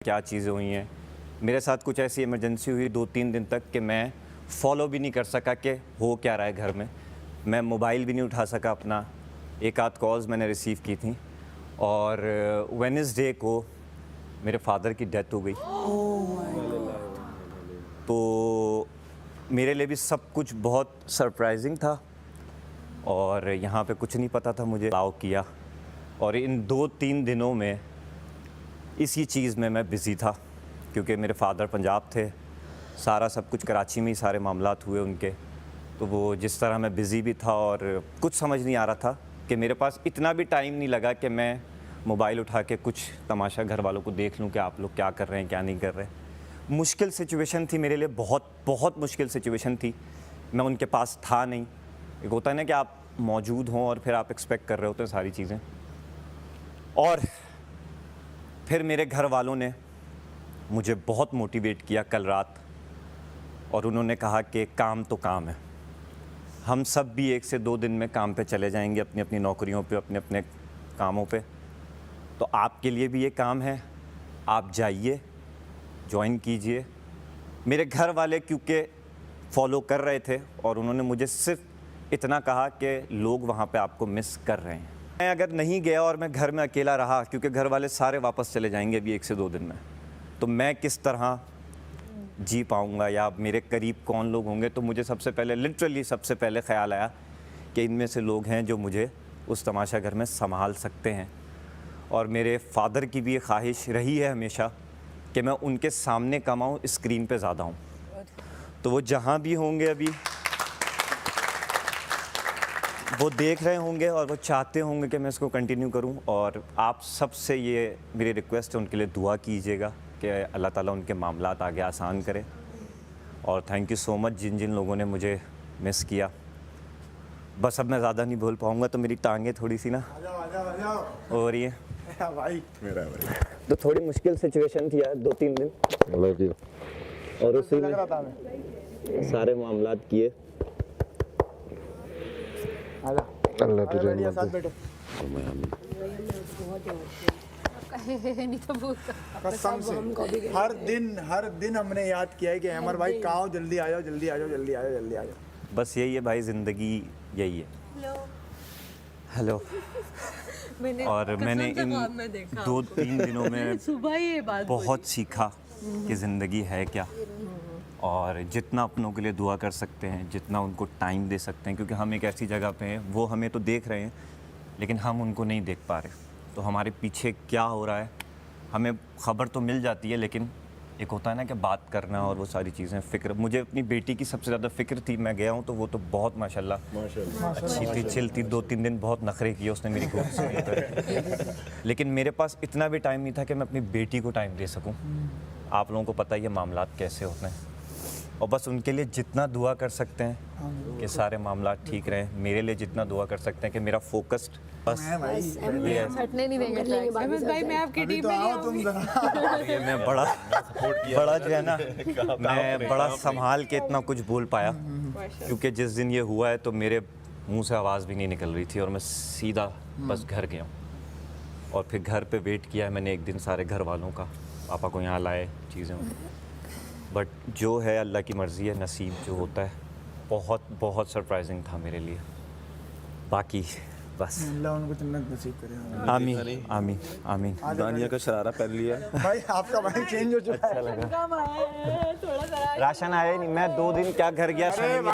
क्या चीज़ें हुई हैं। मेरे साथ कुछ ऐसी इमरजेंसी हुई 2-3 दिन तक कि मैं फॉलो भी नहीं कर सका कि हो क्या रहा है घर में। मैं मोबाइल भी नहीं उठा सका अपना। एक आध कॉल्स मैंने रिसीव की थी और वेडनेसडे को मेरे फादर की डेथ हो गई। तो मेरे लिए भी सब कुछ बहुत सरप्राइजिंग था और यहाँ पे कुछ नहीं पता था मुझे अलाउ किया। और इन 2-3 दिनों में इसी चीज़ में मैं बिज़ी था क्योंकि मेरे फादर पंजाब थे, सारा सब कुछ कराची में ही सारे मामलात हुए उनके। तो वो जिस तरह मैं बिज़ी भी था और कुछ समझ नहीं आ रहा था कि मेरे पास इतना भी टाइम नहीं लगा कि मैं मोबाइल उठा के कुछ तमाशा घर वालों को देख लूँ कि आप लोग क्या कर रहे हैं क्या नहीं कर रहे। मुश्किल सिचुएशन थी मेरे लिए, बहुत बहुत मुश्किल सिचुएशन थी। मैं उनके पास था नहीं। एक होता है ना कि आप मौजूद हों और फिर आप एक्सपेक्ट कर रहे होते हैं सारी चीज़ें। और फिर मेरे घर वालों ने मुझे बहुत मोटिवेट किया कल रात और उन्होंने कहा कि काम तो काम है, हम सब भी 1 से 2 दिन में काम पे चले जाएंगे, अपनी अपनी नौकरियों पे, अपने अपने कामों पे। तो आपके लिए भी ये काम है, आप जाइए, ज्वाइन कीजिए। मेरे घर वाले क्योंकि फॉलो कर रहे थे और उन्होंने मुझे सिर्फ इतना कहा कि लोग वहाँ पे आपको मिस कर रहे हैं। मैं अगर नहीं गया और मैं घर में अकेला रहा, क्योंकि घर वाले सारे वापस चले जाएंगे अभी 1 से 2 दिन में, तो मैं किस तरह जी पाऊँगा या मेरे करीब कौन लोग होंगे। तो मुझे सबसे पहले लिटरली सबसे पहले ख्याल आया कि इनमें से लोग हैं जो मुझे उस तमाशा घर में संभाल सकते हैं। और मेरे फादर की भी ये ख्वाहिश रही है हमेशा कि मैं उनके सामने कमाऊँ, स्क्रीन पे ज़्यादा हूँ। तो वो जहाँ भी होंगे अभी वो देख रहे होंगे और वो चाहते होंगे कि मैं इसको कंटिन्यू करूं। और आप सबसे ये मेरी रिक्वेस्ट है, उनके लिए दुआ कीजिएगा कि अल्लाह ताला उनके मामलात आगे आसान करे। और थैंक यू सो मच जिन जिन लोगों ने मुझे मिस किया। बस अब मैं ज़्यादा नहीं बोल पाऊँगा, तो मेरी टांगें थोड़ी सी ना हो रही है भाई मेरा भाई। तो थोड़ी मुश्किल सिचुएशन थी यार 2-3 दिन। और उसी में सारे मामलात किए। अल्लाह की रहमत साथ बैठो। नहीं तो कसम से हर दिन हमने याद किया है कि अमर भाई कहाँ हो, जल्दी आ जाओ, जल्दी आ जाओ, जल्दी आ जाओ, जल्दी आ जाओ। बस यही है भाई, ज़िंदगी यही है। हेलो। और मैंने इन 2-3 दिनों में सुबह ही ये बात बहुत सीखा कि ज़िंदगी है क्या। और जितना अपनों के लिए दुआ कर सकते हैं, जितना उनको टाइम दे सकते हैं, क्योंकि हम एक ऐसी जगह पे हैं, वो हमें तो देख रहे हैं लेकिन हम उनको नहीं देख पा रहे। तो हमारे पीछे क्या हो रहा है हमें खबर तो मिल जाती है, लेकिन एक होता है ना कि बात करना और वो सारी चीज़ें। फ़िक्र मुझे अपनी बेटी की सबसे ज़्यादा फ़िक्र थी। मैं गया हूँ तो वो तो बहुत माशाल्लाह अच्छी थी, चिल थी। 2-3 दिन बहुत नखरे किए उसने मेरी गोद से लेकर। लेकिन मेरे पास इतना भी टाइम नहीं था कि मैं अपनी बेटी को टाइम दे सकूँ। आप लोगों को पता ही है मामलात कैसे होते हैं। और बस उनके लिए जितना दुआ कर सकते हैं कि सारे मामला ठीक रहें, मेरे लिए जितना दुआ कर सकते हैं कि मेरा फोकस्ड बस ये है। हटने नहीं देंगे अहमद भाई, मैं आपकी टीम में नहीं आऊंगी। ये मैं बड़ा जो है ना, मैं बड़ा संभाल के इतना कुछ बोल पाया क्योंकि जिस दिन ये हुआ है तो मेरे मुंह से आवाज़ भी नहीं निकल रही थी और मैं सीधा बस घर गया हूँ। और फिर घर पे वेट किया है मैंने एक दिन सारे घर वालों का, पापा को यहाँ लाए चीज़ें। बट जो है अल्लाह की मर्ज़ी है, नसीब जो होता है बहुत बहुत सरप्राइजिंग था मेरे लिए। बाकी बस अल्लाह उनको जन्नत नसीब करे। आमीन आमीन आमीन। दानिया का शरारा पहन लिया भाई आपका भाई चेंज हो चुका है। काम आया है थोड़ा सा। राशन आया ही नहीं, मैं 2 दिन क्या घर गया।